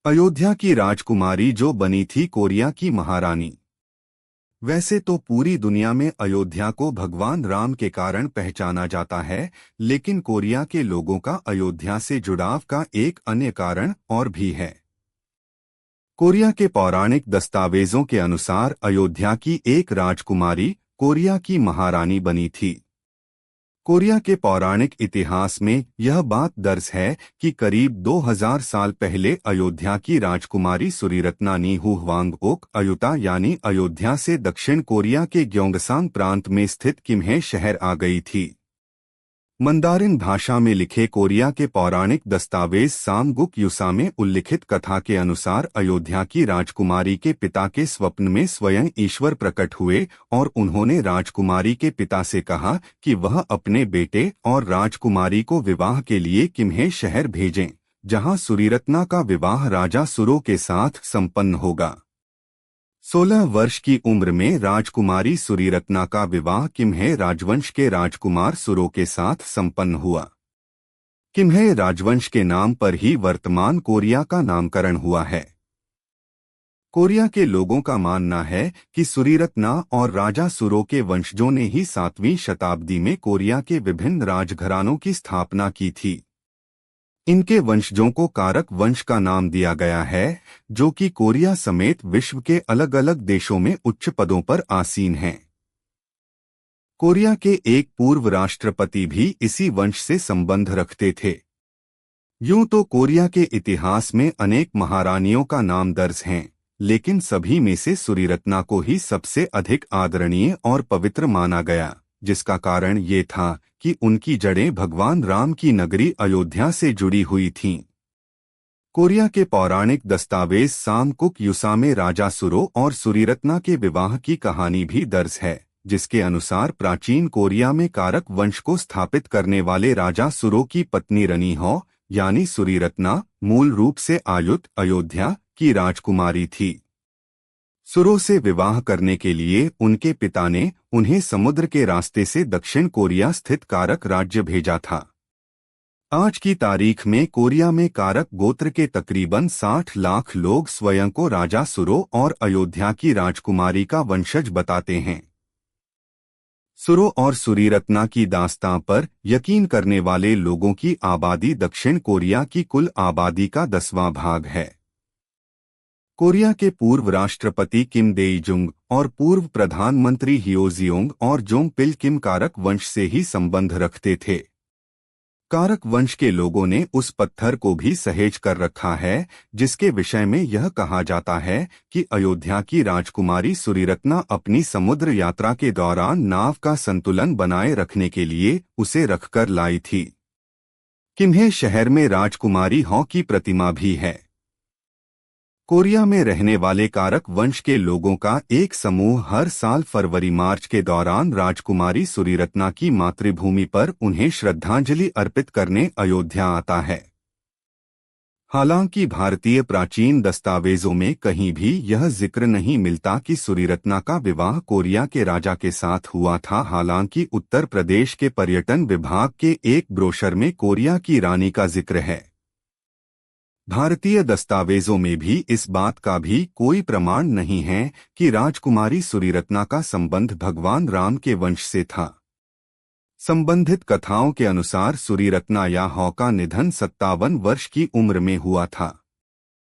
अयोध्या की राजकुमारी जो बनी थी कोरिया की महारानी। वैसे तो पूरी दुनिया में अयोध्या को भगवान राम के कारण पहचाना जाता है, लेकिन कोरिया के लोगों का अयोध्या से जुड़ाव का एक अन्य कारण और भी है। कोरिया के पौराणिक दस्तावेजों के अनुसार अयोध्या की एक राजकुमारी कोरिया की महारानी बनी थी। कोरिया के पौराणिक इतिहास में यह बात दर्ज है कि करीब 2000 साल पहले अयोध्या की राजकुमारी सुरीरत्ना नी हुहवांगओक अयुता यानी अयोध्या से दक्षिण कोरिया के ग्योंगसांग प्रांत में स्थित किम्हे शहर आ गई थी। मंदारिन भाषा में लिखे कोरिया के पौराणिक दस्तावेज सामगुक युसा में उल्लिखित कथा के अनुसार अयोध्या की राजकुमारी के पिता के स्वप्न में स्वयं ईश्वर प्रकट हुए और उन्होंने राजकुमारी के पिता से कहा कि वह अपने बेटे और राजकुमारी को विवाह के लिए किम्हे शहर भेजें, जहां सुरीरत्ना का विवाह राजा सुरो के साथ संपन्न होगा। 16 वर्ष की उम्र में राजकुमारी सुरीरत्ना का विवाह किम्हे राजवंश के राजकुमार सुरो के साथ संपन्न हुआ। किम्हे राजवंश के नाम पर ही वर्तमान कोरिया का नामकरण हुआ है। कोरिया के लोगों का मानना है कि सुरीरत्ना और राजा सुरो के वंशजों ने ही 7वीं शताब्दी में कोरिया के विभिन्न राजघरानों की स्थापना की थी। इनके वंशजों को कारक वंश का नाम दिया गया है, जो कि कोरिया समेत विश्व के अलग अलग देशों में उच्च पदों पर आसीन हैं। कोरिया के एक पूर्व राष्ट्रपति भी इसी वंश से संबंध रखते थे। यूं तो कोरिया के इतिहास में अनेक महारानियों का नाम दर्ज हैं, लेकिन सभी में से सुरीरत्ना को ही सबसे अधिक आदरणीय और पवित्र माना गया, जिसका कारण ये था कि उनकी जड़ें भगवान राम की नगरी अयोध्या से जुड़ी हुई थीं। कोरिया के पौराणिक दस्तावेज सामकुक युसा में राजा सुरो और सुरीरत्ना के विवाह की कहानी भी दर्ज है, जिसके अनुसार प्राचीन कोरिया में कारक वंश को स्थापित करने वाले राजा सुरो की पत्नी रनीहो यानी सुरीरत्ना मूल रूप से आयुत अयोध्या की राजकुमारी थी। सुरो से विवाह करने के लिए उनके पिता ने उन्हें समुद्र के रास्ते से दक्षिण कोरिया स्थित कारक राज्य भेजा था। आज की तारीख में कोरिया में कारक गोत्र के तकरीबन 60 लाख लोग स्वयं को राजा सुरो और अयोध्या की राजकुमारी का वंशज बताते हैं। सुरो और सुरीरत्ना की दास्तां पर यकीन करने वाले लोगों की आबादी दक्षिण कोरिया की कुल आबादी का 10वां भाग है। कोरिया के पूर्व राष्ट्रपति किम देई-जुंग और पूर्व प्रधानमंत्री हियो जियोंग और जोंग पिल किम कारक वंश से ही संबंध रखते थे। कारक वंश के लोगों ने उस पत्थर को भी सहेज कर रखा है, जिसके विषय में यह कहा जाता है कि अयोध्या की राजकुमारी सुरीरत्ना अपनी समुद्र यात्रा के दौरान नाव का संतुलन बनाए रखने के लिए उसे रखकर लाई थी। किम्हे शहर में राजकुमारी हॉ की प्रतिमा भी है। कोरिया में रहने वाले कारक वंश के लोगों का एक समूह हर साल फरवरी-मार्च के दौरान राजकुमारी सुरीरत्ना की मातृभूमि पर उन्हें श्रद्धांजलि अर्पित करने अयोध्या आता है। हालांकि भारतीय प्राचीन दस्तावेजों में कहीं भी यह जिक्र नहीं मिलता कि सुरीरत्ना का विवाह कोरिया के राजा के साथ हुआ था। हालांकि उत्तर प्रदेश के पर्यटन विभाग के एक ब्रोशर में कोरिया की रानी का जिक्र है। भारतीय दस्तावेजों में भी इस बात का भी कोई प्रमाण नहीं है कि राजकुमारी सुरीरत्ना का संबंध भगवान राम के वंश से था। संबंधित कथाओं के अनुसार सुरीरत्ना या हॉ का निधन 57 वर्ष की उम्र में हुआ था।